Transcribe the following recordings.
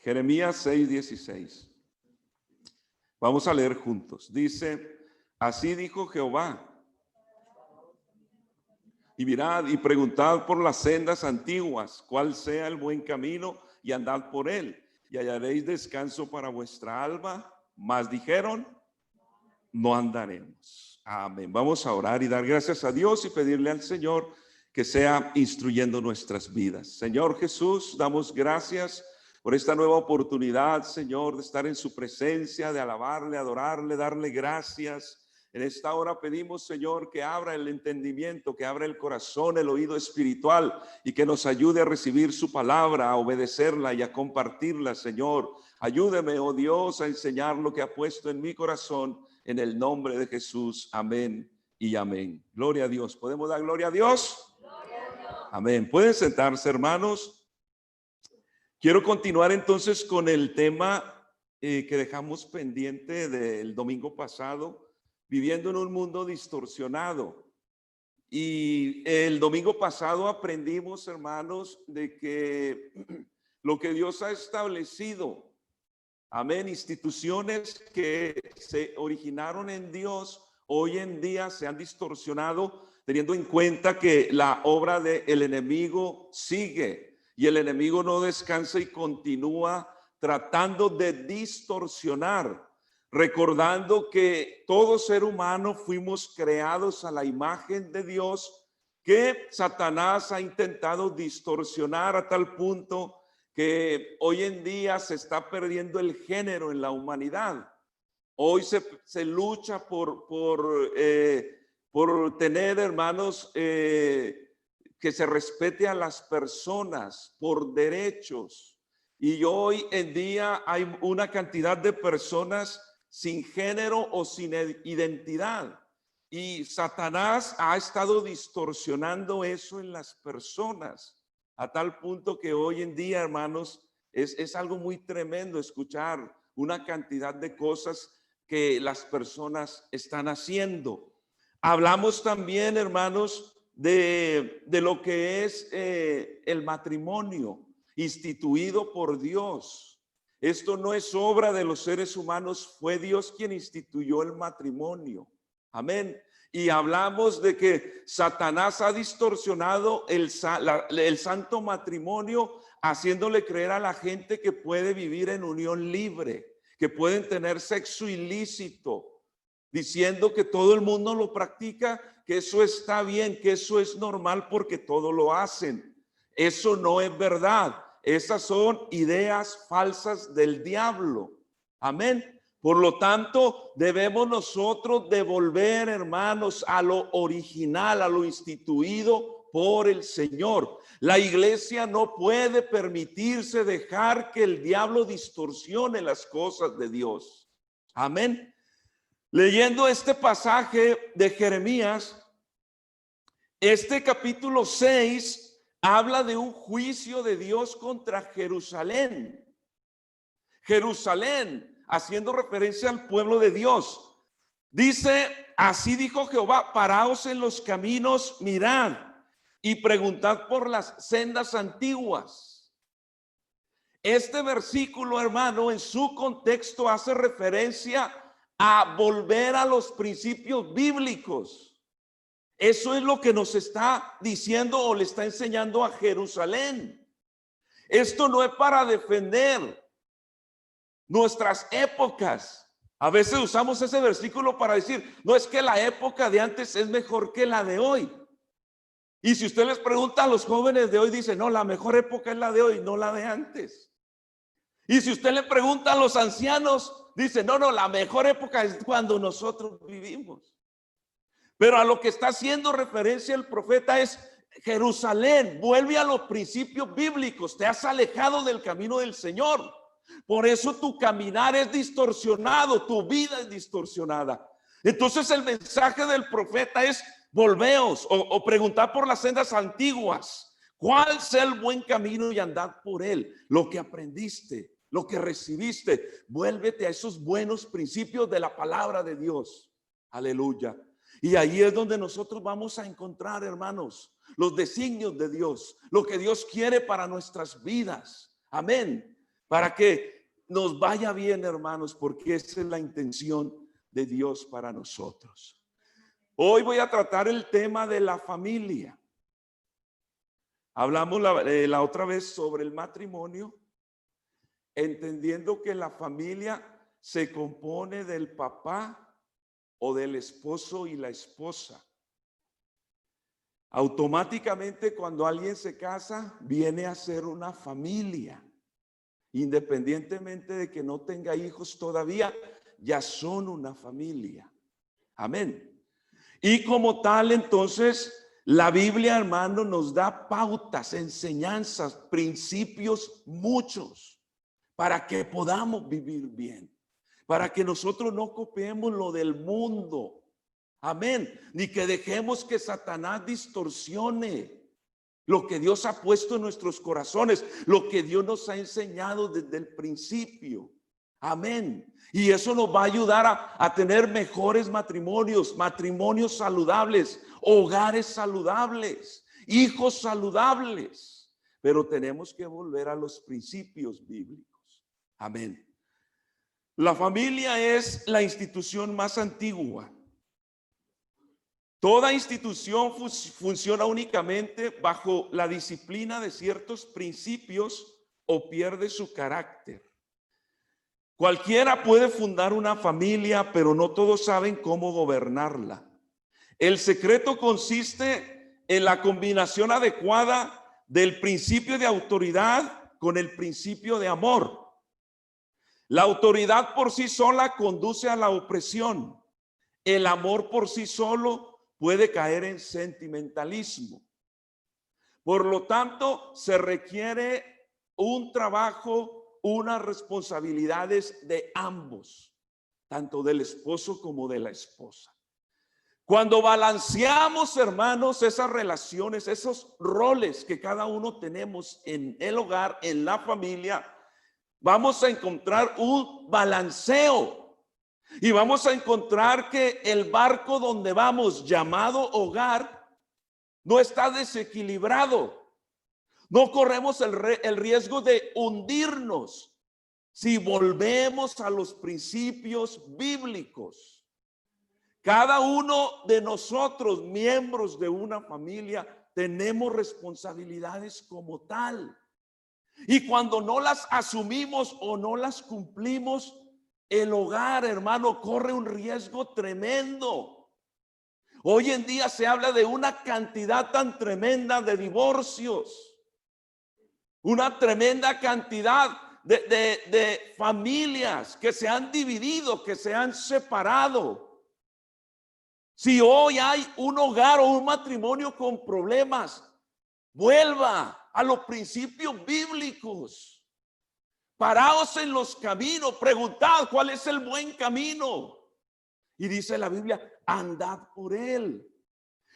Jeremías 6:16. Vamos a leer juntos. Dice, así dijo Jehová. Y mirad y preguntad por las sendas antiguas, cuál sea el buen camino, y andad por él, y hallaréis descanso para vuestra alma. Mas dijeron, no andaremos. Amén. Vamos a orar y dar gracias a Dios y pedirle al Señor que sea instruyendo nuestras vidas. Señor Jesús, damos gracias por esta nueva oportunidad, Señor, de estar en su presencia, de alabarle, adorarle, darle gracias. En esta hora pedimos, Señor, que abra el entendimiento, que abra el corazón, el oído espiritual y que nos ayude a recibir su palabra, a obedecerla y a compartirla, Señor. Ayúdeme, oh Dios, a enseñar lo que ha puesto en mi corazón, en el nombre de Jesús. Amén y amén. Gloria a Dios. ¿Podemos dar gloria a Dios? Gloria a Dios. Amén. ¿Pueden sentarse, hermanos? Quiero continuar entonces con el tema que dejamos pendiente del domingo pasado, viviendo en un mundo distorsionado. Y el domingo pasado aprendimos, hermanos, de que lo que Dios ha establecido, amén, instituciones que se originaron en Dios, hoy en día se han distorsionado, teniendo en cuenta que la obra del enemigo sigue y el enemigo no descansa y continúa tratando de distorsionar, recordando que todo ser humano fuimos creados a la imagen de Dios, que Satanás ha intentado distorsionar a tal punto que hoy en día se está perdiendo el género en la humanidad. Hoy se lucha por tener, hermanos, que se respete a las personas por derechos. Y hoy en día hay una cantidad de personas sin género o sin identidad. Y Satanás ha estado distorsionando eso en las personas, a tal punto que hoy en día, hermanos, es algo muy tremendo escuchar una cantidad de cosas que las personas están haciendo. Hablamos también, hermanos, de lo que es el matrimonio instituido por Dios. Esto no es obra de los seres humanos, fue Dios quien instituyó el matrimonio. Amén. Y hablamos de que Satanás ha distorsionado el santo matrimonio, haciéndole creer a la gente que puede vivir en unión libre, que pueden tener sexo ilícito, diciendo que todo el mundo lo practica, que eso está bien, que eso es normal porque todo lo hacen. Eso no es verdad. Esas son ideas falsas del diablo. Amén. Por lo tanto, debemos nosotros devolver, hermanos, a lo original, a lo instituido por el Señor. La iglesia no puede permitirse dejar que el diablo distorsione las cosas de Dios. Amén. Leyendo este pasaje de Jeremías, este capítulo 6 habla de un juicio de Dios contra Jerusalén. Jerusalén, haciendo referencia al pueblo de Dios. Dice, así dijo Jehová, paraos en los caminos, mirad y preguntad por las sendas antiguas. Este versículo, hermano, en su contexto hace referencia a volver a los principios bíblicos. Eso es lo que nos está diciendo o le está enseñando a Jerusalén. Esto no es para defender nuestras épocas. A veces usamos ese versículo para decir, no, es que la época de antes es mejor que la de hoy. Y si usted les pregunta a los jóvenes de hoy, dicen, no, la mejor época es la de hoy, no la de antes. Y si usted le pregunta a los ancianos, dicen, no, la mejor época es cuando nosotros vivimos. Pero a lo que está haciendo referencia el profeta es Jerusalén, vuelve a los principios bíblicos, te has alejado del camino del Señor. Por eso tu caminar es distorsionado, tu vida es distorsionada. Entonces el mensaje del profeta es volveos o preguntad por las sendas antiguas. ¿Cuál sea el buen camino y andad por él? Lo que aprendiste, lo que recibiste, vuélvete a esos buenos principios de la palabra de Dios. Aleluya. Y ahí es donde nosotros vamos a encontrar, hermanos, los designios de Dios, lo que Dios quiere para nuestras vidas. Amén. para que nos vaya bien, hermanos, porque esa es la intención de Dios para nosotros. Hoy voy a tratar el tema de la familia. Hablamos la otra vez sobre el matrimonio, entendiendo que la familia se compone del papá o del esposo y la esposa. Automáticamente cuando alguien se casa, viene a ser una familia. Independientemente de que no tenga hijos todavía, ya son una familia. Amén. Y como tal, entonces, la Biblia, hermano, nos da pautas, enseñanzas, principios muchos para que podamos vivir bien, para que nosotros no copiemos lo del mundo. Amén. Ni que dejemos que Satanás distorsione lo que Dios ha puesto en nuestros corazones, lo que Dios nos ha enseñado desde el principio. Amén. Y eso nos va a ayudar a tener mejores matrimonios, matrimonios saludables, hogares saludables, hijos saludables. Pero tenemos que volver a los principios bíblicos. Amén. La familia es la institución más antigua. Toda institución funciona únicamente bajo la disciplina de ciertos principios o pierde su carácter. Cualquiera puede fundar una familia, pero no todos saben cómo gobernarla. El secreto consiste en la combinación adecuada del principio de autoridad con el principio de amor. La autoridad por sí sola conduce a la opresión. El amor por sí solo puede caer en sentimentalismo. Por lo tanto, se requiere un trabajo, unas responsabilidades de ambos, tanto del esposo como de la esposa. Cuando balanceamos, hermanos, esas relaciones, esos roles que cada uno tenemos en el hogar, en la familia, vamos a encontrar un balanceo. Y vamos a encontrar que el barco donde vamos, llamado hogar, no está desequilibrado. No corremos el riesgo de hundirnos si volvemos a los principios bíblicos. Cada uno de nosotros, miembros de una familia, tenemos responsabilidades como tal. Y cuando no las asumimos o no las cumplimos, el hogar, hermano, corre un riesgo tremendo. Hoy en día se habla de una cantidad tan tremenda de divorcios, una tremenda cantidad de familias que se han dividido, que se han separado. Si hoy hay un hogar o un matrimonio con problemas, vuelva a los principios bíblicos. Paraos en los caminos, preguntad cuál es el buen camino. Y dice la Biblia, andad por él.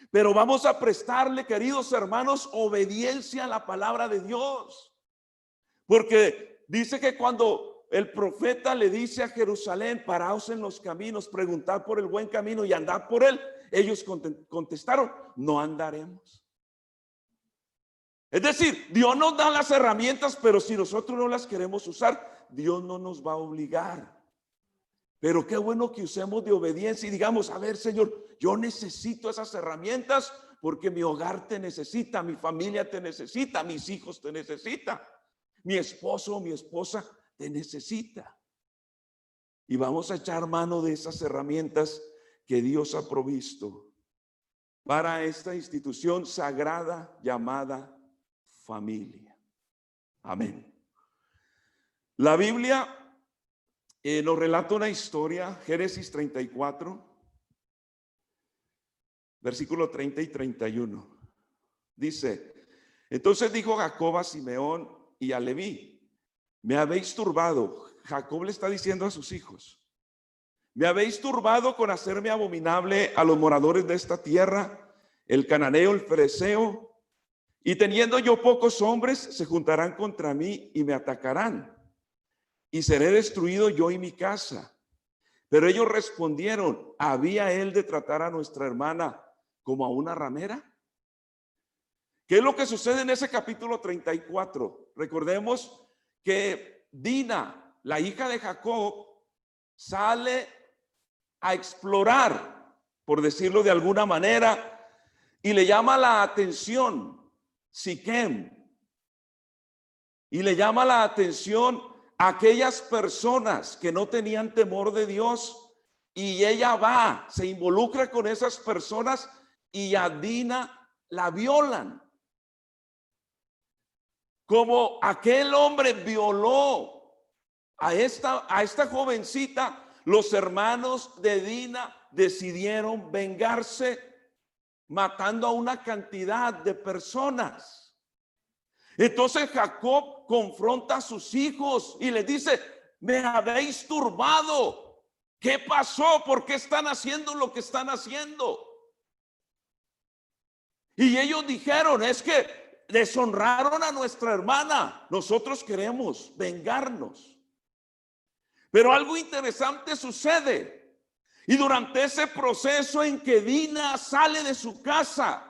Pero vamos a prestarle, queridos hermanos, obediencia a la palabra de Dios. Porque dice que cuando el profeta le dice a Jerusalén, paraos en los caminos, preguntad por el buen camino y andad por él, ellos contestaron, no andaremos. Es decir, Dios nos da las herramientas, pero si nosotros no las queremos usar, Dios no nos va a obligar. Pero qué bueno que usemos de obediencia y digamos, a ver, Señor, yo necesito esas herramientas porque mi hogar te necesita, mi familia te necesita, mis hijos te necesitan, mi esposo o mi esposa te necesita. Y vamos a echar mano de esas herramientas que Dios ha provisto para esta institución sagrada llamada familia. Amén. La Biblia nos relata una historia, Génesis 34, versículo 30 y 31. Dice, entonces dijo Jacob a Simeón y a Leví, me habéis turbado. Jacob le está diciendo a sus hijos, me habéis turbado con hacerme abominable a los moradores de esta tierra, el cananeo, el fereceo, y teniendo yo pocos hombres, se juntarán contra mí y me atacarán, y seré destruido yo y mi casa. Pero ellos respondieron, ¿había él de tratar a nuestra hermana como a una ramera? ¿Qué es lo que sucede en ese capítulo 34? Recordemos que Dina, la hija de Jacob, sale a explorar, por decirlo de alguna manera, y le llama la atención Siquem, y le llama la atención a aquellas personas que no tenían temor de Dios, y ella va, se involucra con esas personas y a Dina la violan. Como aquel hombre violó a esta jovencita, los hermanos de Dina decidieron vengarse matando a una cantidad de personas. Entonces Jacob confronta a sus hijos y les dice: me habéis turbado. ¿Qué pasó? ¿Por qué están haciendo lo que están haciendo? Y ellos dijeron: es que deshonraron a nuestra hermana, nosotros queremos vengarnos. Pero algo interesante sucede, y durante ese proceso en que Dina sale de su casa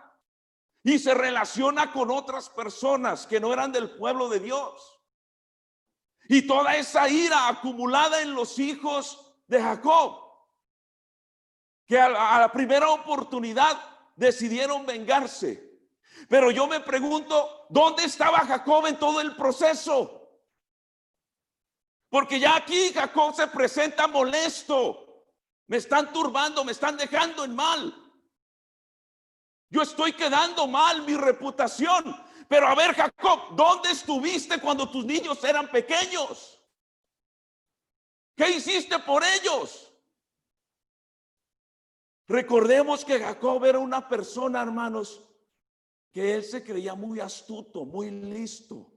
y se relaciona con otras personas que no eran del pueblo de Dios, y toda esa ira acumulada en los hijos de Jacob, que a la primera oportunidad decidieron vengarse. Pero yo me pregunto, ¿dónde estaba Jacob en todo el proceso? Porque ya aquí Jacob se presenta molesto. Me están turbando, me están dejando en mal. Yo estoy quedando mal, mi reputación. Pero a ver, Jacob, ¿dónde estuviste cuando tus niños eran pequeños? ¿Qué hiciste por ellos? Recordemos que Jacob era una persona, hermanos, que él se creía muy astuto, muy listo.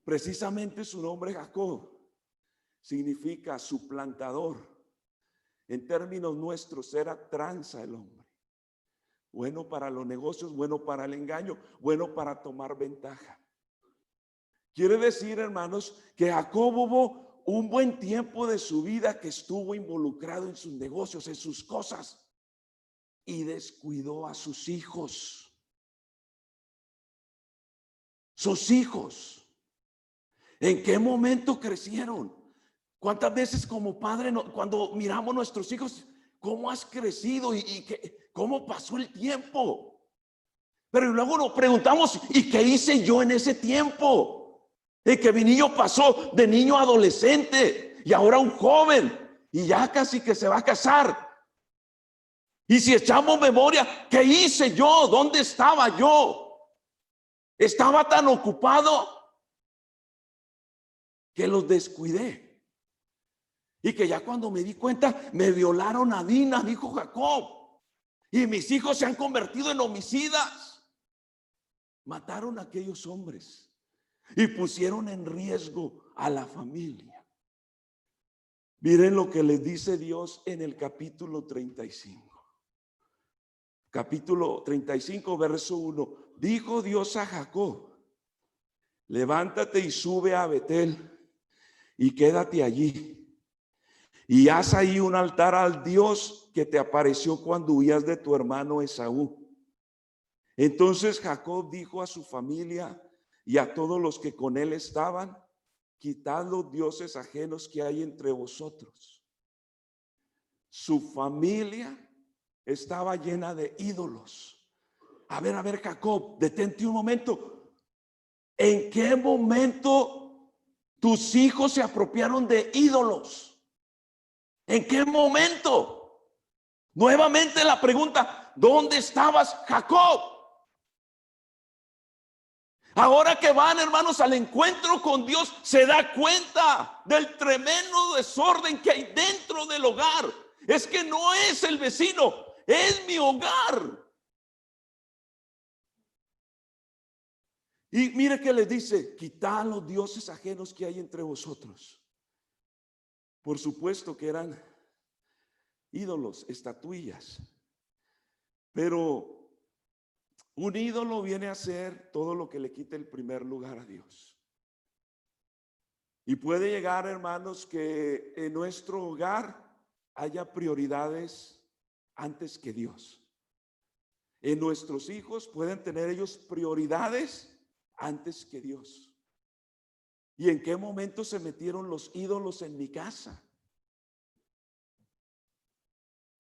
Precisamente su nombre Jacob significa suplantador. En términos nuestros era tranza el hombre. Bueno para los negocios, bueno para el engaño, bueno para tomar ventaja. Quiere decir, hermanos, que Jacob hubo un buen tiempo de su vida que estuvo involucrado en sus negocios, en sus cosas, y descuidó a sus hijos. Sus hijos, ¿en qué momento crecieron? ¿Cuántas veces como padre, cuando miramos a nuestros hijos, cómo has crecido y cómo pasó el tiempo? Pero luego nos preguntamos, ¿y qué hice yo en ese tiempo? En que mi niño pasó de niño a adolescente y ahora un joven y ya casi que se va a casar. Y si echamos memoria, ¿qué hice yo? ¿Dónde estaba yo? Estaba tan ocupado que los descuidé. Y que ya cuando me di cuenta, me violaron a Dina, dijo Jacob. Y mis hijos se han convertido en homicidas. Mataron a aquellos hombres y pusieron en riesgo a la familia. Miren lo que les dice Dios en el capítulo 35. Capítulo 35, verso 1. Dijo Dios a Jacob: levántate y sube a Betel y quédate allí. Y haz ahí un altar al Dios que te apareció cuando huías de tu hermano Esaú. Entonces Jacob dijo a su familia y a todos los que con él estaban: quitad los dioses ajenos que hay entre vosotros. Su familia estaba llena de ídolos. A ver, Jacob, detente un momento. ¿En qué momento tus hijos se apropiaron de ídolos? ¿En qué momento? Nuevamente la pregunta: ¿dónde estabas, Jacob? Ahora que van, hermanos, al encuentro con Dios, se da cuenta del tremendo desorden que hay dentro del hogar. Es que no es el vecino, es mi hogar. Y mire que les dice: quitad los dioses ajenos que hay entre vosotros. Por supuesto que eran ídolos, estatuillas. Pero un ídolo viene a ser todo lo que le quite el primer lugar a Dios. Y puede llegar, hermanos, que en nuestro hogar haya prioridades antes que Dios. En nuestros hijos pueden tener ellos prioridades antes que Dios. ¿Y en qué momento se metieron los ídolos en mi casa?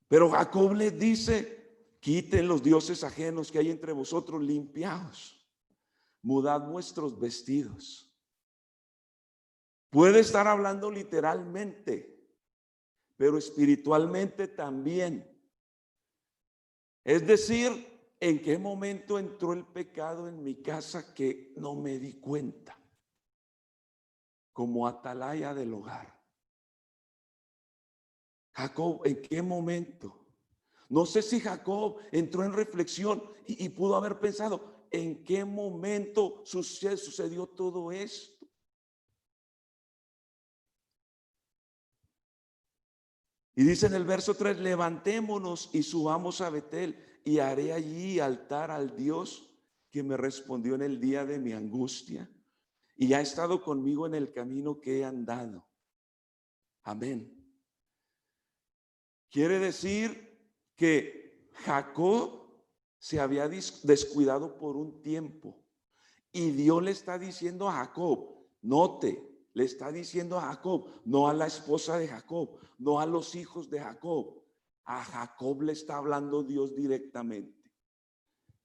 Pero Jacob les dice: quiten los dioses ajenos que hay entre vosotros, limpiaos, mudad vuestros vestidos. Puede estar hablando literalmente, pero espiritualmente también. Es decir, ¿en qué momento entró el pecado en mi casa que no me di cuenta? Como atalaya del hogar. Jacob, ¿en qué momento? No sé si Jacob entró en reflexión y pudo haber pensado: ¿en qué momento sucedió todo esto? Y dice en el verso 3: levantémonos y subamos a Betel, y haré allí altar al Dios que me respondió en el día de mi angustia y ha estado conmigo en el camino que he andado. Amén. Quiere decir que Jacob se había descuidado por un tiempo, y Dios le está diciendo a Jacob, note, le está diciendo a Jacob, no a la esposa de Jacob, no a los hijos de Jacob. A Jacob le está hablando Dios directamente.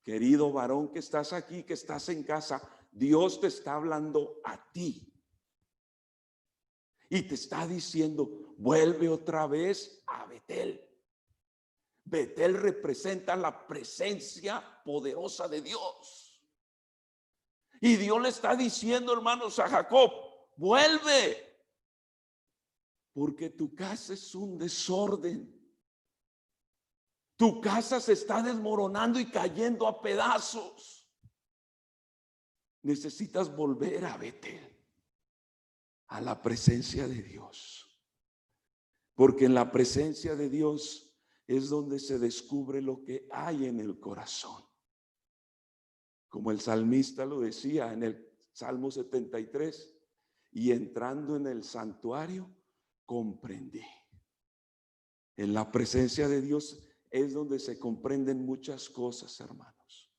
Querido varón que estás aquí, que estás en casa, Dios te está hablando a ti. Y te está diciendo: vuelve otra vez a Betel. Betel representa la presencia poderosa de Dios. Y Dios le está diciendo, hermanos, a Jacob: vuelve, porque tu casa es un desorden. Tu casa se está desmoronando y cayendo a pedazos. Necesitas volver a Betel, a la presencia de Dios, porque en la presencia de Dios es donde se descubre lo que hay en el corazón. Como el salmista lo decía en el Salmo 73: y entrando en el santuario comprendí. En la presencia de Dios es donde se comprenden muchas cosas, hermanos.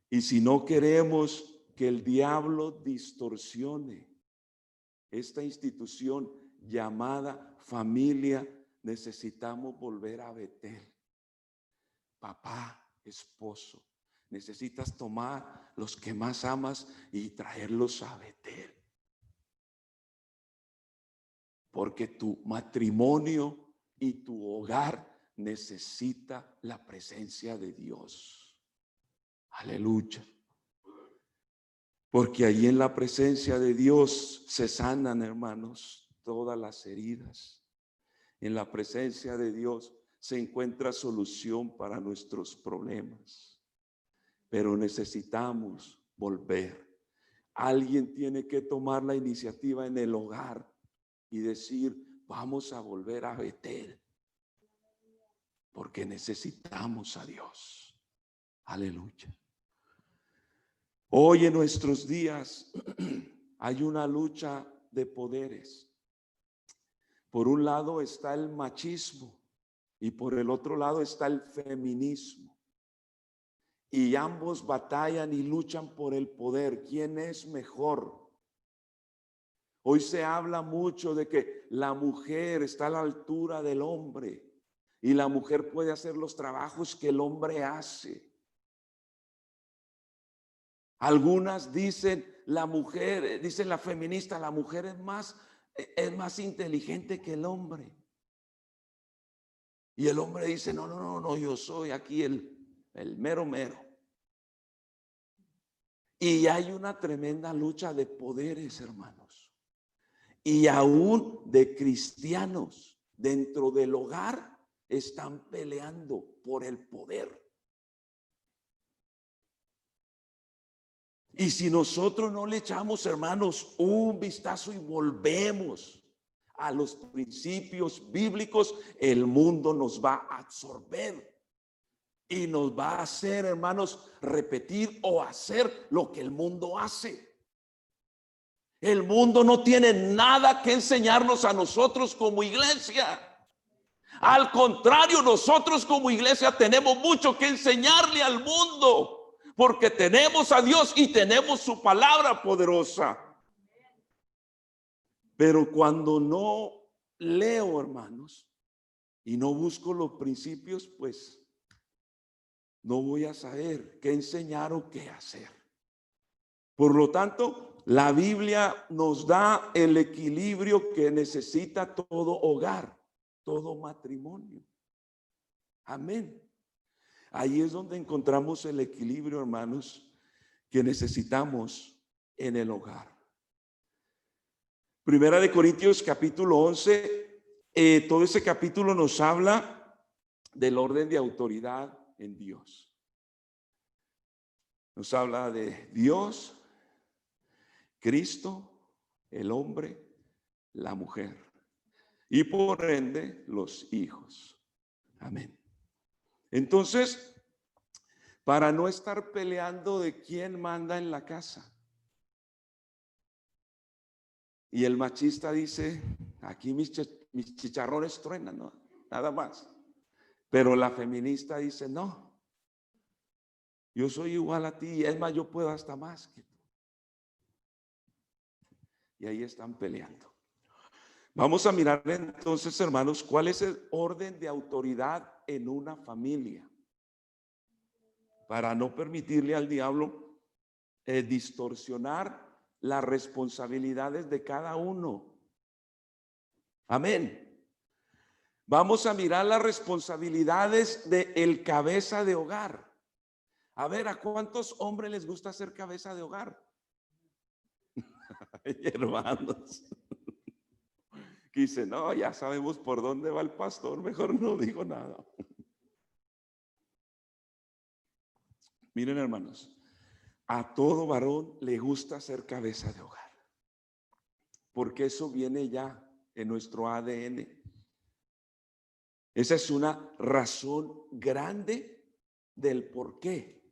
Y si no queremos que el diablo distorsione esta institución llamada familia, necesitamos volver a Betel. Papá, esposo, necesitas tomar los que más amas y traerlos a Betel. Porque tu matrimonio y tu hogar necesita la presencia de Dios. Aleluya. Porque allí en la presencia de Dios se sanan, hermanos, todas las heridas. En la presencia de Dios se encuentra solución para nuestros problemas. Pero necesitamos volver. Alguien tiene que tomar la iniciativa en el hogar y decir: vamos a volver a Betel, porque necesitamos a Dios. Aleluya. Hoy en nuestros días hay una lucha de poderes. Por un lado está el machismo y por el otro lado está el feminismo. Y ambos batallan y luchan por el poder. ¿Quién es mejor? Hoy se habla mucho de que la mujer está a la altura del hombre y la mujer puede hacer los trabajos que el hombre hace. Algunas dicen la mujer, dicen la feminista, la mujer es más inteligente que el hombre. Y el hombre dice: no, yo soy aquí el mero mero. Y hay una tremenda lucha de poderes, hermanos. Y aún de cristianos dentro del hogar están peleando por el poder. Y si nosotros no le echamos, hermanos, un vistazo y volvemos a los principios bíblicos, el mundo nos va a absorber y nos va a hacer, hermanos, repetir o hacer lo que el mundo hace. El mundo no tiene nada que enseñarnos a nosotros como iglesia. Al contrario, nosotros como iglesia tenemos mucho que enseñarle al mundo, porque tenemos a Dios y tenemos su palabra poderosa. Pero cuando no leo, hermanos, y no busco los principios, pues no voy a saber qué enseñar o qué hacer. Por lo tanto, la Biblia nos da el equilibrio que necesita todo hogar, todo matrimonio. Amén. Ahí es donde encontramos el equilibrio, hermanos, que necesitamos en el hogar. Primera de Corintios capítulo 11, todo ese capítulo nos habla del orden de autoridad en Dios. Nos habla de Dios, Cristo, el hombre, la mujer y por ende los hijos. Amén. Entonces, para no estar peleando de quién manda en la casa. Y el machista dice, aquí mis chicharrones truenan, ¿no? Nada más. Pero la feminista dice, no, yo soy igual a ti, y es más, yo puedo hasta más que tú. Y ahí están peleando. Vamos a mirar entonces, hermanos, cuál es el orden de autoridad en una familia, para no permitirle al diablo distorsionar las responsabilidades de cada uno. Amén. Vamos a mirar las responsabilidades del cabeza de hogar. A ver, ¿a cuántos hombres les gusta ser cabeza de hogar? Ay, hermanos, que dice, no, ya sabemos por dónde va el pastor, mejor no digo nada. Miren, hermanos, a todo varón le gusta ser cabeza de hogar, porque eso viene ya en nuestro ADN. Esa es una razón grande del por qué.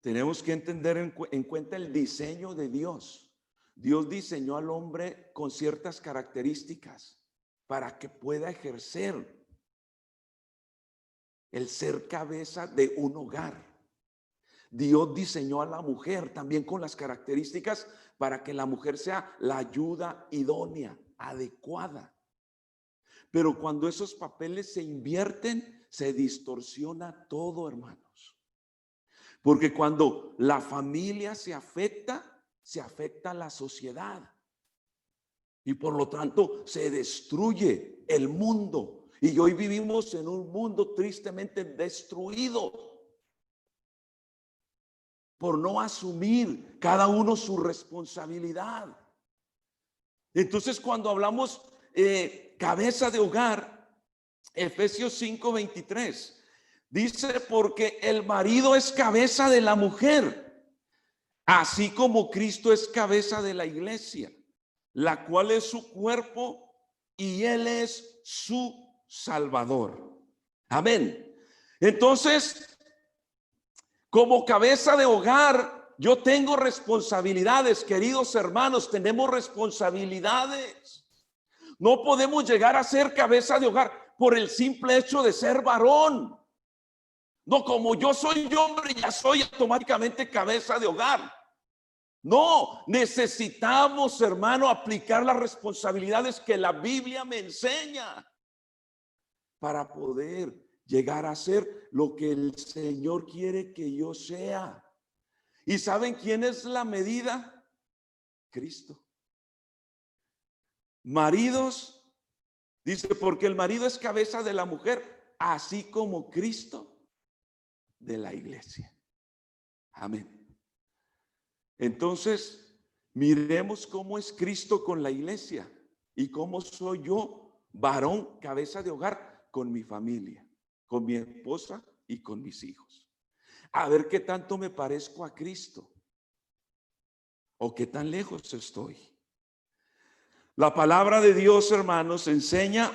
Tenemos que entender en cuenta el diseño de Dios. Dios diseñó al hombre con ciertas características para que pueda ejercer el ser cabeza de un hogar. Dios diseñó a la mujer también con las características para que la mujer sea la ayuda idónea, adecuada. Pero cuando esos papeles se invierten, se distorsiona todo, hermanos. Porque cuando la familia se afecta la sociedad. Y por lo tanto se destruye el mundo. Y hoy vivimos en un mundo tristemente destruido por no asumir cada uno su responsabilidad. Entonces, cuando hablamos cabeza de hogar, Efesios 5:23 dice, porque el marido es cabeza de la mujer, así como Cristo es cabeza de la iglesia, la cual es su cuerpo y él es su Salvador. Amén. Entonces, como cabeza de hogar, yo tengo responsabilidades, queridos hermanos, tenemos responsabilidades. No podemos llegar a ser cabeza de hogar por el simple hecho de ser varón. No, como yo soy hombre, ya soy automáticamente cabeza de hogar. No, necesitamos, hermano, aplicar las responsabilidades que la Biblia me enseña para poder llegar a ser lo que el Señor quiere que yo sea. ¿Y saben quién es la medida? Cristo. Maridos, dice, porque el marido es cabeza de la mujer, así como Cristo de la iglesia. Amén. Entonces, miremos cómo es Cristo con la iglesia y cómo soy yo, varón, cabeza de hogar, con mi familia, con mi esposa y con mis hijos. A ver qué tanto me parezco a Cristo o qué tan lejos estoy. La palabra de Dios, hermanos, enseña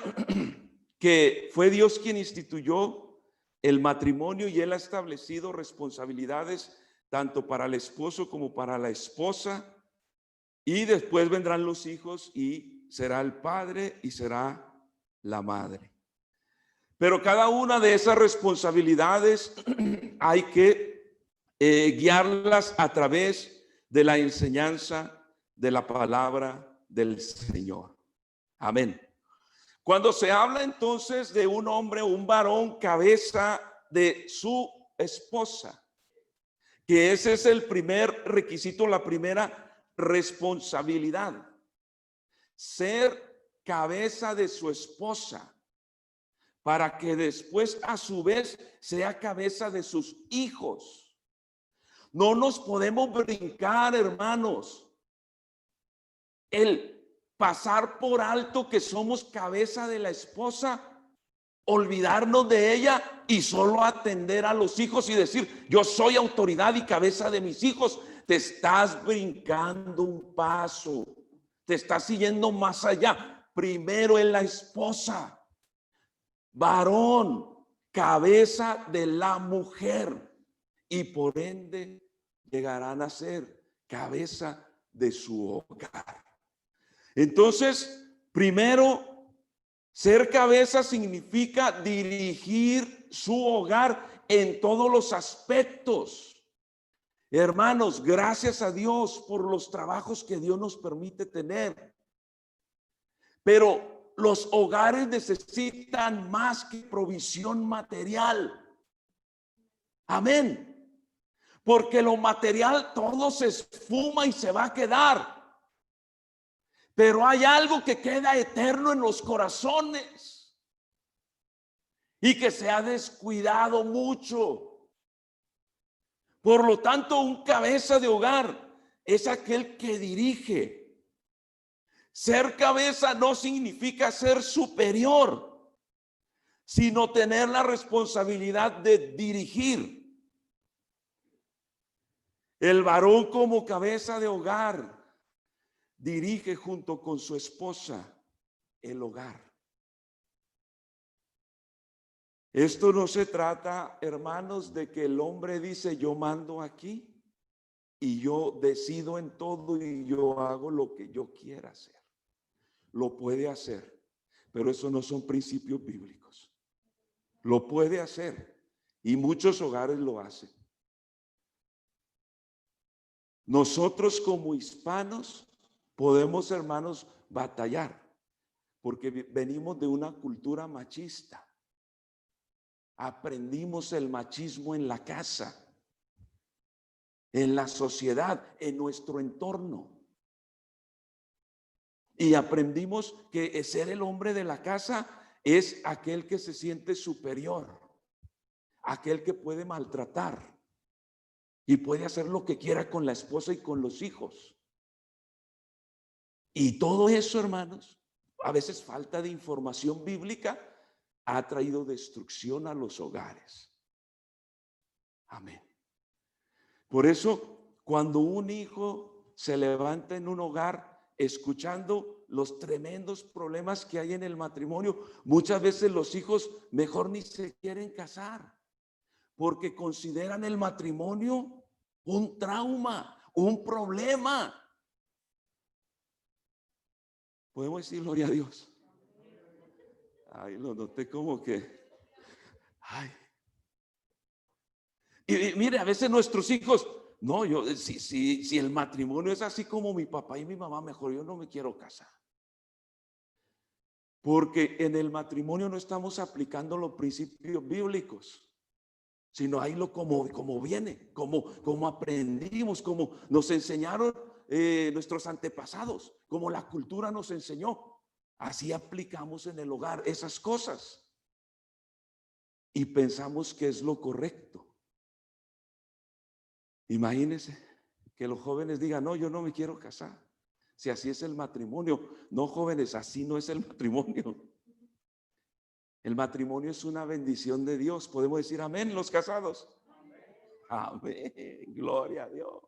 que fue Dios quien instituyó el matrimonio y él ha establecido responsabilidades tanto para el esposo como para la esposa, y después vendrán los hijos y será el padre y será la madre. Pero cada una de esas responsabilidades hay que guiarlas a través de la enseñanza de la palabra del Señor. Amén. Cuando se habla entonces de un hombre o un varón cabeza de su esposa, que ese es el primer requisito, la primera responsabilidad, ser cabeza de su esposa, para que después a su vez sea cabeza de sus hijos. No nos podemos brincar, hermanos, el pasar por alto que somos cabeza de la esposa, olvidarnos de ella y solo atender a los hijos y decir, yo soy autoridad y cabeza de mis hijos. Te estás brincando un paso, te estás siguiendo más allá. Primero es la esposa, varón, cabeza de la mujer, y por ende llegarán a ser cabeza de su hogar. Entonces, primero, ser cabeza significa dirigir su hogar en todos los aspectos. Hermanos, gracias a Dios por los trabajos que Dios nos permite tener. Pero los hogares necesitan más que provisión material. Amén. Porque lo material todo se esfuma y se va a quedar. Pero hay algo que queda eterno en los corazones y que se ha descuidado mucho. Por lo tanto, un cabeza de hogar es aquel que dirige. Ser cabeza no significa ser superior, sino tener la responsabilidad de dirigir. El varón como cabeza de hogar dirige junto con su esposa el hogar. Esto no se trata, hermanos, de que el hombre dice yo mando aquí y yo decido en todo y yo hago lo que yo quiera hacer. Lo puede hacer, pero eso no son principios bíblicos. Lo puede hacer y muchos hogares lo hacen. Nosotros como hispanos podemos, hermanos, batallar porque venimos de una cultura machista. Aprendimos el machismo en la casa, en la sociedad, en nuestro entorno. Y aprendimos que ser el hombre de la casa es aquel que se siente superior, aquel que puede maltratar y puede hacer lo que quiera con la esposa y con los hijos. Y todo eso, hermanos, a veces falta de información bíblica ha traído destrucción a los hogares. Amén. Por eso, cuando un hijo se levanta en un hogar escuchando los tremendos problemas que hay en el matrimonio, muchas veces los hijos mejor ni se quieren casar porque consideran el matrimonio un trauma, un problema. ¿Podemos decir gloria a Dios? Ay, lo noté como que, ay. Y mire, a veces nuestros hijos, no, si el matrimonio es así como mi papá y mi mamá, mejor yo no me quiero casar. Porque en el matrimonio no estamos aplicando los principios bíblicos, sino ahí como viene, como aprendimos, como nos enseñaron nuestros antepasados, como la cultura nos enseñó. Así aplicamos en el hogar esas cosas y pensamos que es lo correcto. Imagínense que los jóvenes digan, no, yo no me quiero casar. Si así es el matrimonio. No, jóvenes, así no es el matrimonio. El matrimonio es una bendición de Dios. Podemos decir amén, los casados. Amén, gloria a Dios.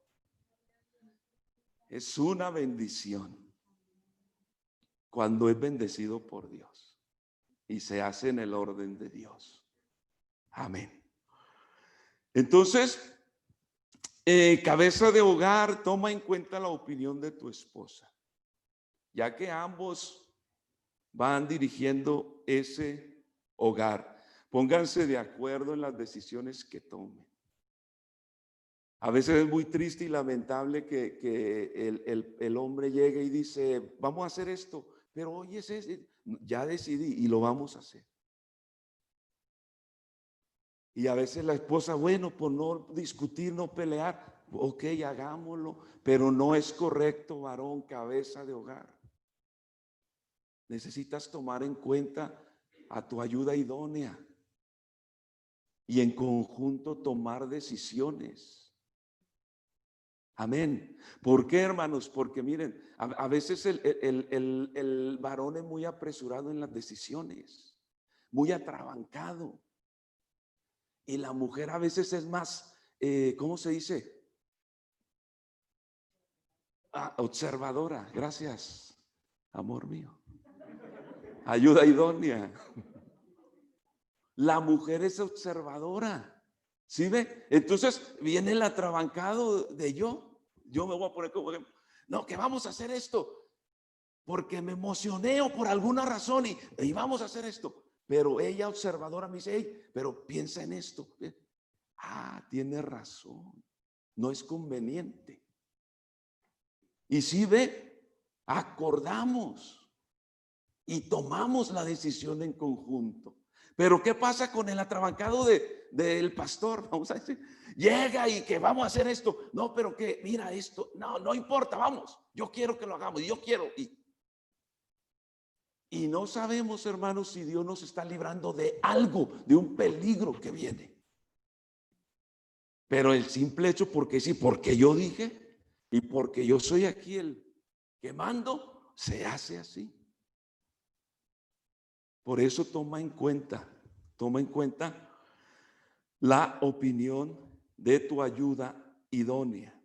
Es una bendición cuando es bendecido por Dios y se hace en el orden de Dios. Amén. Entonces, cabeza de hogar, toma en cuenta la opinión de tu esposa, ya que ambos van dirigiendo ese hogar. Pónganse de acuerdo en las decisiones que tomen. A veces es muy triste y lamentable que el hombre llegue y dice, vamos a hacer esto, pero oye, ya decidí y lo vamos a hacer. Y a veces la esposa, bueno, por no discutir, no pelear, ok, hagámoslo, pero no es correcto, varón, cabeza de hogar. Necesitas tomar en cuenta a tu ayuda idónea y en conjunto tomar decisiones. Amén. ¿Por qué, hermanos? Porque miren, a veces el varón es muy apresurado en las decisiones, muy atrabancado. Y la mujer a veces es más, ¿cómo se dice? Observadora. Gracias, amor mío. Ayuda idónea. La mujer es observadora. ¿Sí ve? Entonces viene el atrabancado de yo. Yo me voy a poner como ejemplo. No, que vamos a hacer esto. Porque me emocioné o por alguna razón y vamos a hacer esto. Pero ella observadora me dice, hey, pero piensa en esto. Tiene razón. No es conveniente. Y si ve, acordamos y tomamos la decisión en conjunto. Pero ¿qué pasa con el atrabancado del pastor? Vamos a decir, llega y que vamos a hacer esto. No, pero que mira esto. No importa, vamos. Yo quiero que lo hagamos. Yo quiero. Y no sabemos, hermanos, si Dios nos está librando de algo, de un peligro que viene. Pero el simple hecho, porque sí, porque yo dije y porque yo soy aquí el que mando, se hace así. Por eso toma en cuenta la opinión de tu ayuda idónea.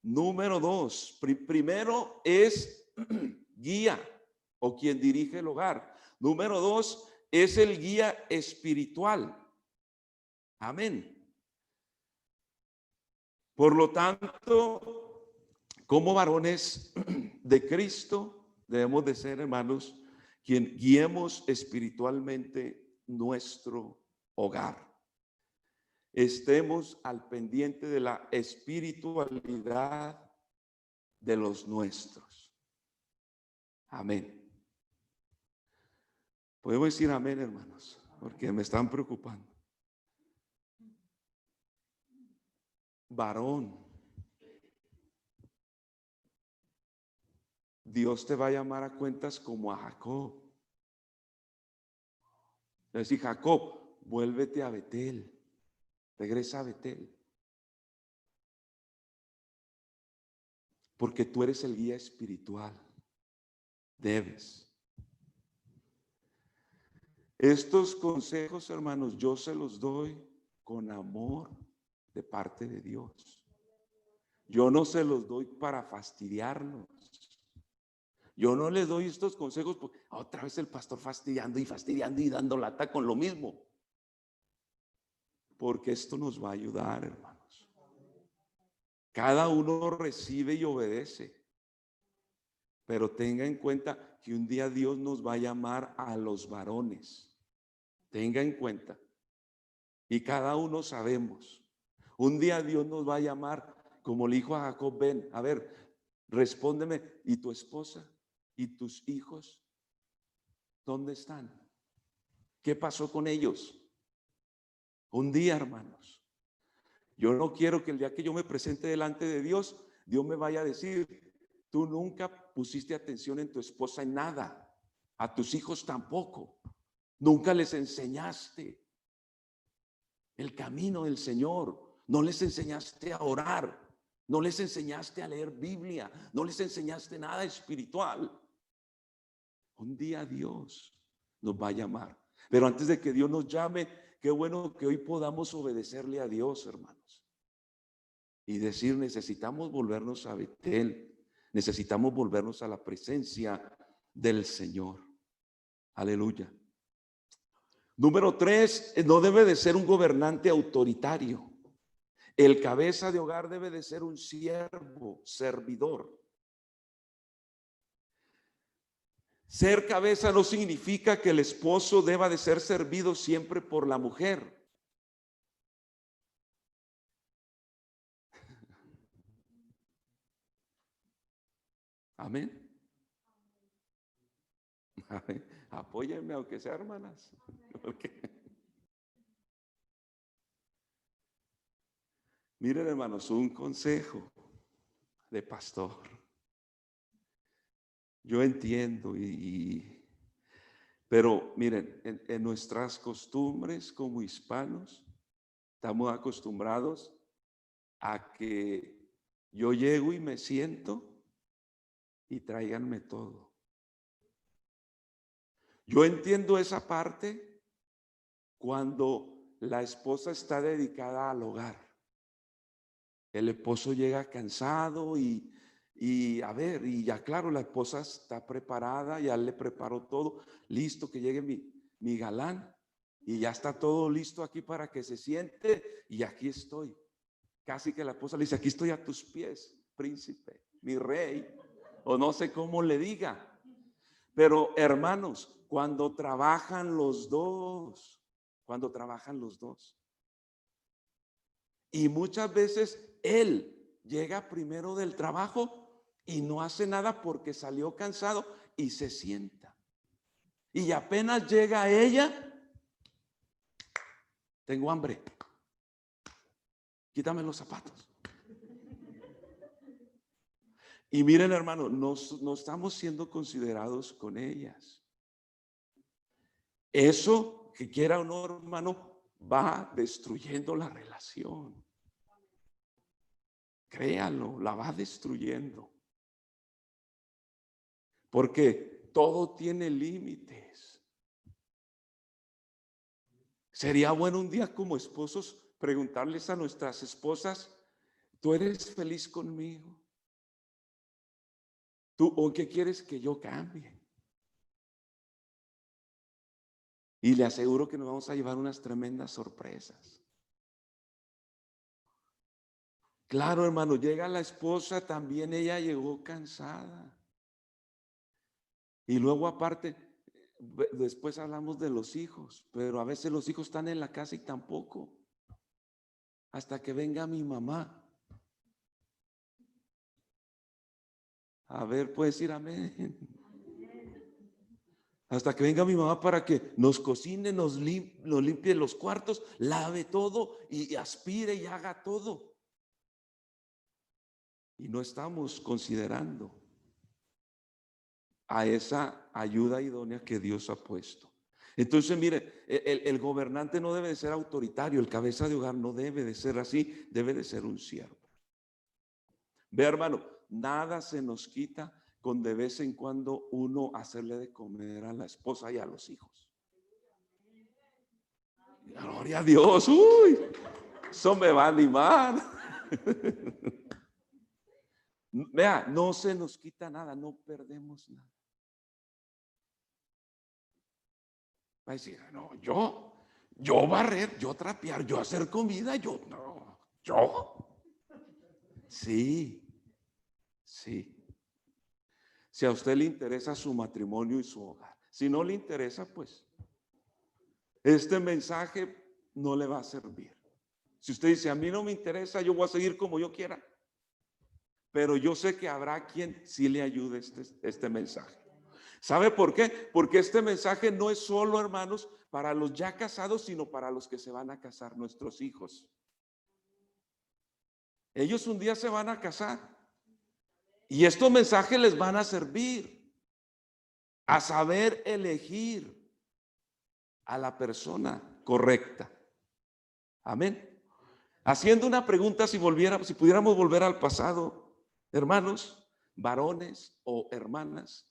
Número 2, primero es guía o quien dirige el hogar. Número 2 es el guía espiritual. Amén. Por lo tanto, como varones de Cristo, debemos de ser, hermanos, quien guiemos espiritualmente nuestro hogar. Estemos al pendiente de la espiritualidad de los nuestros. Amén. Podemos decir amén, hermanos, porque me están preocupando. Varón, Dios te va a llamar a cuentas como a Jacob. Es decir, Jacob, vuélvete a Betel, regresa a Betel. Porque tú eres el guía espiritual. Debes. Estos consejos, hermanos, yo se los doy con amor de parte de Dios. Yo no se los doy para fastidiarlos. Yo no les doy estos consejos porque otra vez el pastor fastidiando y dando lata con lo mismo. Porque esto nos va a ayudar, hermanos. Cada uno recibe y obedece. Pero tenga en cuenta que un día Dios nos va a llamar a los varones. Tenga en cuenta. Y cada uno sabemos. Un día Dios nos va a llamar, como le dijo a Jacob, ven, a ver, respóndeme, ¿y tu esposa? ¿Y tus hijos? ¿Dónde están? ¿Qué pasó con ellos? Un día, hermanos, yo no quiero que el día que yo me presente delante de Dios, Dios me vaya a decir, tú nunca pusiste atención en tu esposa en nada, a tus hijos tampoco, nunca les enseñaste el camino del Señor, no les enseñaste a orar, no les enseñaste a leer Biblia, no les enseñaste nada espiritual. Un día Dios nos va a llamar, pero antes de que Dios nos llame, qué bueno que hoy podamos obedecerle a Dios, hermanos, y decir, necesitamos volvernos a Betel, necesitamos volvernos a la presencia del Señor. Aleluya. Número 3, no debe de ser un gobernante autoritario. El cabeza de hogar debe de ser un siervo, servidor. Ser cabeza no significa que el esposo deba de ser servido siempre por la mujer. Amén. Amén. Apóyenme aunque sea, hermanas. Porque... Miren, hermanos, un consejo de pastor. Yo entiendo pero miren, en nuestras costumbres como hispanos, estamos acostumbrados a que yo llego y me siento y tráiganme todo. Yo entiendo esa parte cuando la esposa está dedicada al hogar. El esposo llega cansado y a ver, y ya claro, la esposa está preparada, ya le preparó todo, listo, que llegue mi galán, y ya está todo listo aquí para que se siente, y aquí estoy. Casi que la esposa le dice, aquí estoy a tus pies, príncipe, mi rey, o no sé cómo le diga. Pero hermanos, cuando trabajan los dos, y muchas veces él llega primero del trabajo y no hace nada porque salió cansado y se sienta. Y apenas llega ella, tengo hambre, quítame los zapatos. Y miren, hermano, no estamos siendo considerados con ellas. Eso, que quiera o no, hermano, va destruyendo la relación. Créalo, la va destruyendo. Porque todo tiene límites. Sería bueno un día como esposos preguntarles a nuestras esposas, ¿tú eres feliz conmigo? ¿Tú o qué quieres que yo cambie? Y le aseguro que nos vamos a llevar unas tremendas sorpresas. Claro, hermano, llega la esposa, también ella llegó cansada. Y luego aparte, después hablamos de los hijos, pero a veces los hijos están en la casa y tampoco. Hasta que venga mi mamá. A ver, puedes decir amén. Hasta que venga mi mamá para que nos cocine, nos limpie los cuartos, lave todo y aspire y haga todo. Y no estamos considerando a esa ayuda idónea que Dios ha puesto. Entonces, mire, el gobernante no debe de ser autoritario, el cabeza de hogar no debe de ser así, debe de ser un siervo. Ve, hermano, nada se nos quita con de vez en cuando uno hacerle de comer a la esposa y a los hijos. Gloria a Dios, uy, eso me va a animar. Vea, no se nos quita nada, no perdemos nada. Va a decir, no, yo barrer, yo trapear, yo hacer comida, yo. Sí, sí. Si a usted le interesa su matrimonio y su hogar. Si no le interesa, pues este mensaje no le va a servir. Si usted dice, a mí no me interesa, yo voy a seguir como yo quiera. Pero yo sé que habrá quien sí le ayude este mensaje. ¿Sabe por qué? Porque este mensaje no es solo, hermanos, para los ya casados, sino para los que se van a casar, nuestros hijos. Ellos un día se van a casar. Y estos mensajes les van a servir a saber elegir a la persona correcta. Amén. Haciendo una pregunta, si pudiéramos volver al pasado, hermanos, varones o hermanas,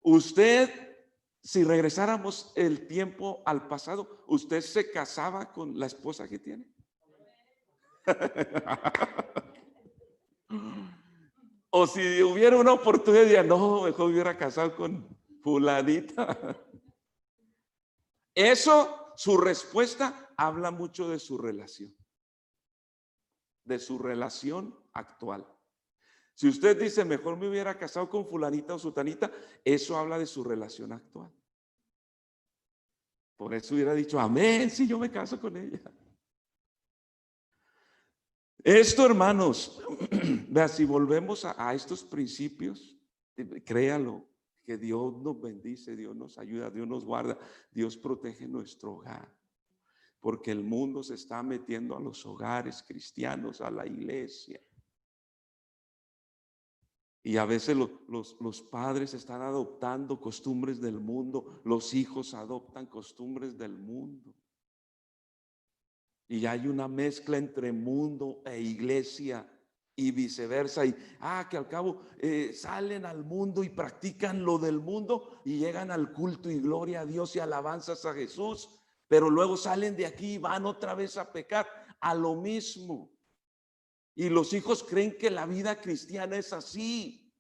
usted, si regresáramos el tiempo al pasado, ¿usted se casaba con la esposa que tiene? O si hubiera una oportunidad, no, mejor hubiera casado con fulanita. Eso, su respuesta habla mucho de su relación actual. Si usted dice, mejor me hubiera casado con fulanita o sutanita, eso habla de su relación actual. Por eso hubiera dicho, amén, si yo me caso con ella. Esto, hermanos, vea, si volvemos a estos principios, créalo, que Dios nos bendice, Dios nos ayuda, Dios nos guarda, Dios protege nuestro hogar. Porque el mundo se está metiendo a los hogares cristianos, a la iglesia. Y a veces los padres están adoptando costumbres del mundo, los hijos adoptan costumbres del mundo. Y hay una mezcla entre mundo e iglesia y viceversa. Y que al cabo salen al mundo y practican lo del mundo y llegan al culto y gloria a Dios y alabanzas a Jesús. Pero luego salen de aquí y van otra vez a pecar, a lo mismo. Y los hijos creen que la vida cristiana es así.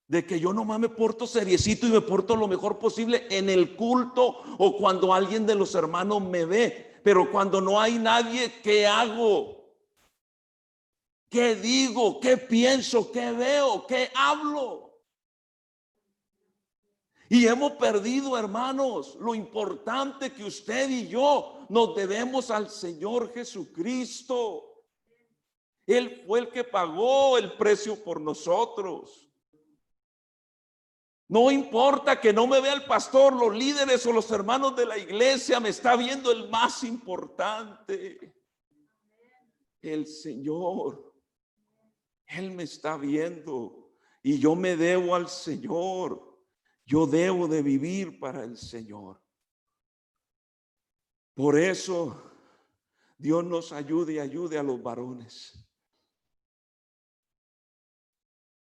De que yo nomás me porto seriecito y me porto lo mejor posible en el culto o cuando alguien de los hermanos me ve. Pero cuando no hay nadie, ¿qué hago? ¿Qué digo? ¿Qué pienso? ¿Qué veo? ¿Qué hablo? Y hemos perdido, hermanos, lo importante que usted y yo nos debemos al Señor Jesucristo. Él fue el que pagó el precio por nosotros. No importa que no me vea el pastor, los líderes o los hermanos de la iglesia, me está viendo el más importante, el Señor. Él me está viendo y yo me debo al Señor. Yo debo de vivir para el Señor. Por eso Dios nos ayude y ayude a los varones.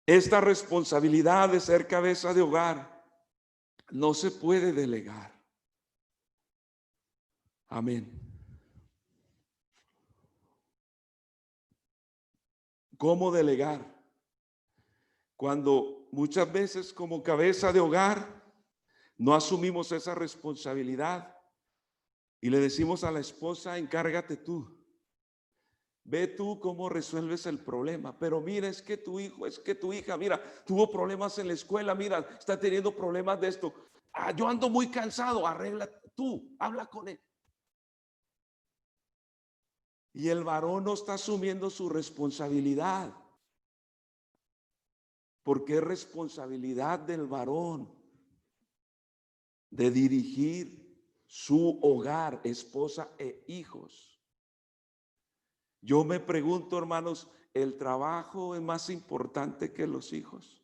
Esta responsabilidad de ser cabeza de hogar no se puede delegar. Amén. ¿Cómo delegar? Cuando muchas veces como cabeza de hogar no asumimos esa responsabilidad y le decimos a la esposa, encárgate tú. Ve tú cómo resuelves el problema. Pero mira, es que tu hijo, es que tu hija, mira, tuvo problemas en la escuela, mira, está teniendo problemas de esto. Yo ando muy cansado, arregla tú, habla con él. Y el varón no está asumiendo su responsabilidad. Porque es responsabilidad del varón de dirigir su hogar, esposa e hijos. Yo me pregunto, hermanos, ¿el trabajo es más importante que los hijos?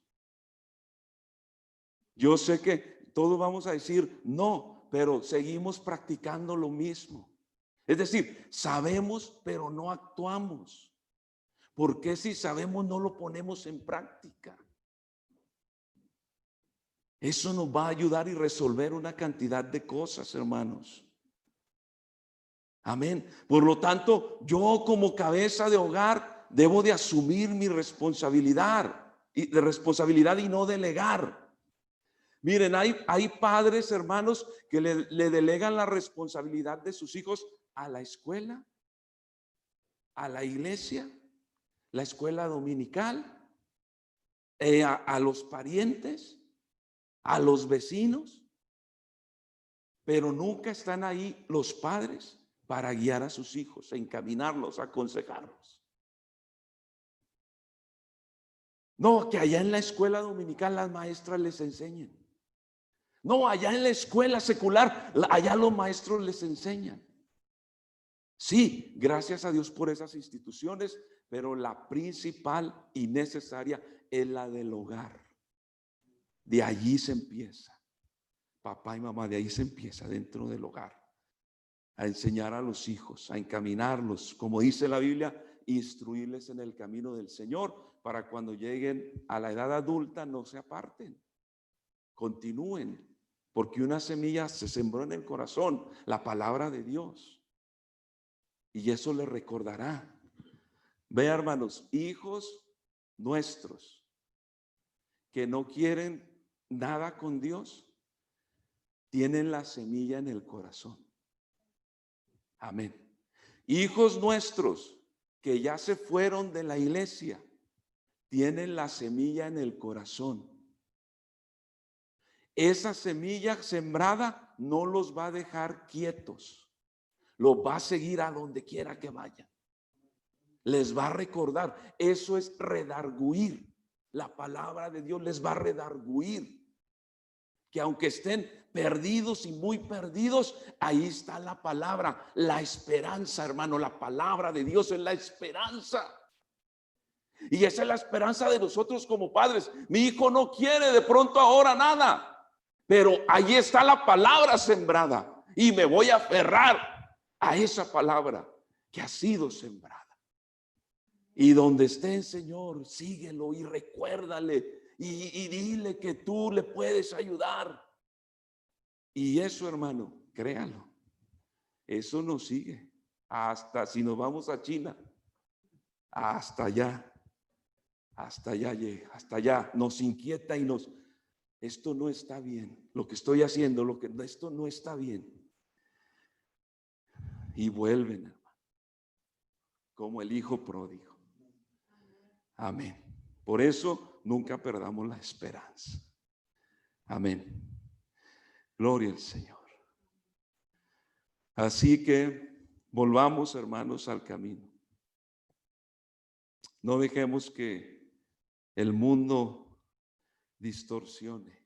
Yo sé que todos vamos a decir no, pero seguimos practicando lo mismo. Es decir, sabemos, pero no actuamos. ¿Por qué si sabemos no lo ponemos en práctica? Eso nos va a ayudar y resolver una cantidad de cosas, hermanos. Amén. Por lo tanto, yo como cabeza de hogar debo de asumir mi responsabilidad y no delegar. Miren, hay padres, hermanos, que le delegan la responsabilidad de sus hijos a la escuela, a la iglesia, la escuela dominical, a los parientes, a los vecinos, pero nunca están ahí los padres para guiar a sus hijos, encaminarlos, aconsejarlos. No, que allá en la escuela dominical las maestras les enseñen. No, allá en la escuela secular, allá los maestros les enseñan. Sí, gracias a Dios por esas instituciones, pero la principal y necesaria es la del hogar. De allí se empieza. Papá y mamá, de ahí se empieza, dentro del hogar. A enseñar a los hijos, a encaminarlos, como dice la Biblia, instruirles en el camino del Señor, para cuando lleguen a la edad adulta no se aparten, continúen, porque una semilla se sembró en el corazón, la palabra de Dios, y eso les recordará. Vea, hermanos, hijos nuestros que no quieren nada con Dios, tienen la semilla en el corazón. Amén. Hijos nuestros que ya se fueron de la iglesia, tienen la semilla en el corazón. Esa semilla sembrada no los va a dejar quietos, los va a seguir a donde quiera que vayan. Les va a recordar. Eso es redarguir la palabra de Dios les va a redarguir. Que aunque estén perdidos y muy perdidos, ahí está la palabra, la esperanza, hermano. La palabra de Dios es la esperanza. Y esa es la esperanza de nosotros como padres. Mi hijo no quiere de pronto ahora nada, pero ahí está la palabra sembrada y me voy a aferrar a esa palabra que ha sido sembrada. Y donde esté, Señor, síguelo y recuérdale y dile que tú le puedes ayudar. Y eso, hermano, créalo, eso nos sigue hasta si nos vamos a China, hasta allá llega, hasta allá nos inquieta y esto no está bien, lo que estoy haciendo, esto no está bien. Y vuelven, hermano, como el hijo pródigo. Amén. Por eso nunca perdamos la esperanza. Amén. Gloria al Señor. Así que volvamos, hermanos, al camino. No dejemos que el mundo distorsione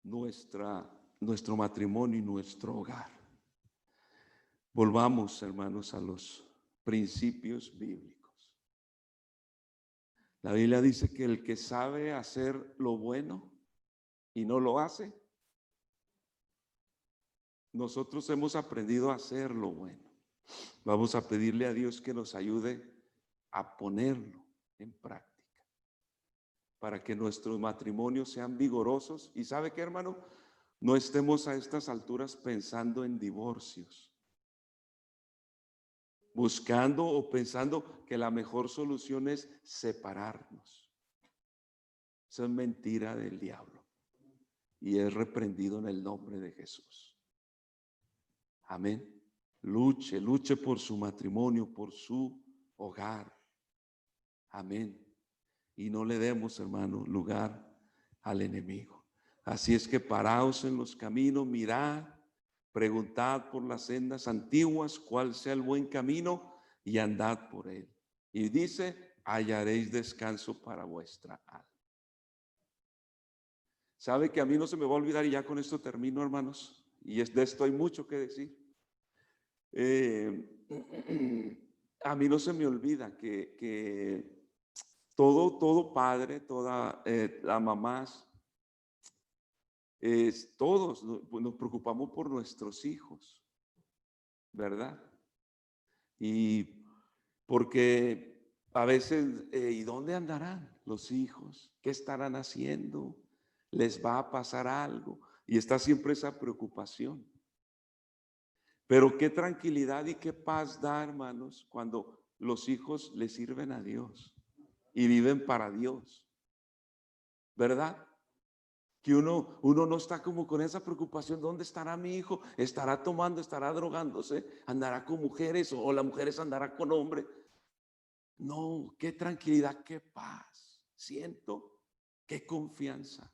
nuestro matrimonio y nuestro hogar. Volvamos, hermanos, a los principios bíblicos. La Biblia dice que el que sabe hacer lo bueno y no lo hace, nosotros hemos aprendido a hacer lo bueno. Vamos a pedirle a Dios que nos ayude a ponerlo en práctica para que nuestros matrimonios sean vigorosos. Y ¿sabe qué, hermano? No estemos a estas alturas pensando en divorcios, buscando o pensando que la mejor solución es separarnos. Eso es mentira del diablo y es reprendido en el nombre de Jesús. Amén. Luche por su matrimonio, por su hogar. Amén. Y no le demos, hermano, lugar al enemigo. Así es que paraos en los caminos, mirad, preguntad por las sendas antiguas cuál sea el buen camino y andad por él. Y dice, hallaréis descanso para vuestra alma. ¿Sabe que a mí no se me va a olvidar? Y ya con esto termino, hermanos. Y de esto hay mucho que decir. A mí no se me olvida que todo padre, toda las mamás, todos nos preocupamos por nuestros hijos, ¿verdad? Y porque a veces, ¿y dónde andarán los hijos? ¿Qué estarán haciendo? ¿Les va a pasar algo? Y está siempre esa preocupación. Pero qué tranquilidad y qué paz da, hermanos, cuando los hijos le sirven a Dios y viven para Dios, ¿verdad? Que uno no está como con esa preocupación. ¿Dónde estará mi hijo? ¿Estará tomando, estará drogándose? ¿Andará con mujeres o las mujeres andará con hombres? No, qué tranquilidad, qué paz siento, qué confianza,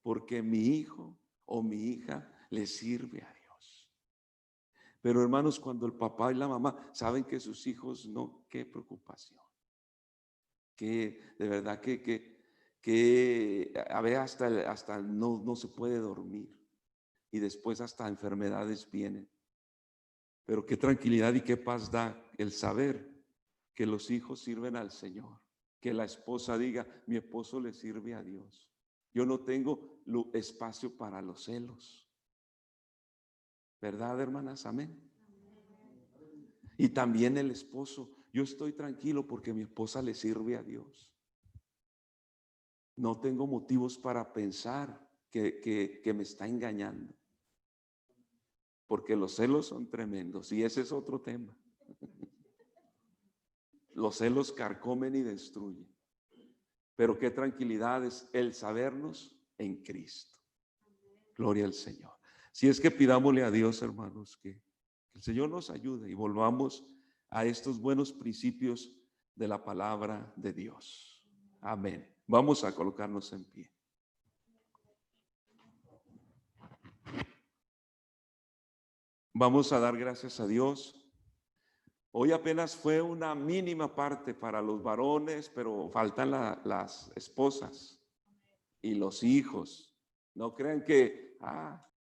porque mi hijo o mi hija le sirve a Dios. Pero hermanos, cuando el papá y la mamá saben que sus hijos no, qué preocupación. Que de verdad que a ver, hasta no se puede dormir. Y después hasta enfermedades vienen. Pero qué tranquilidad y qué paz da el saber que los hijos sirven al Señor. Que la esposa diga, mi esposo le sirve a Dios. Yo no tengo espacio para los celos. ¿Verdad, hermanas? Amén. Y también el esposo, yo estoy tranquilo porque mi esposa le sirve a Dios. No tengo motivos para pensar que me está engañando. Porque los celos son tremendos y ese es otro tema. Los celos carcomen y destruyen. Pero qué tranquilidad es el sabernos en Cristo. Gloria al Señor. Si es que pidámosle a Dios, hermanos, que el Señor nos ayude y volvamos a estos buenos principios de la palabra de Dios. Amén. Vamos a colocarnos en pie. Vamos a dar gracias a Dios Hoy apenas fue una mínima parte para los varones, pero faltan las esposas y los hijos. No crean que,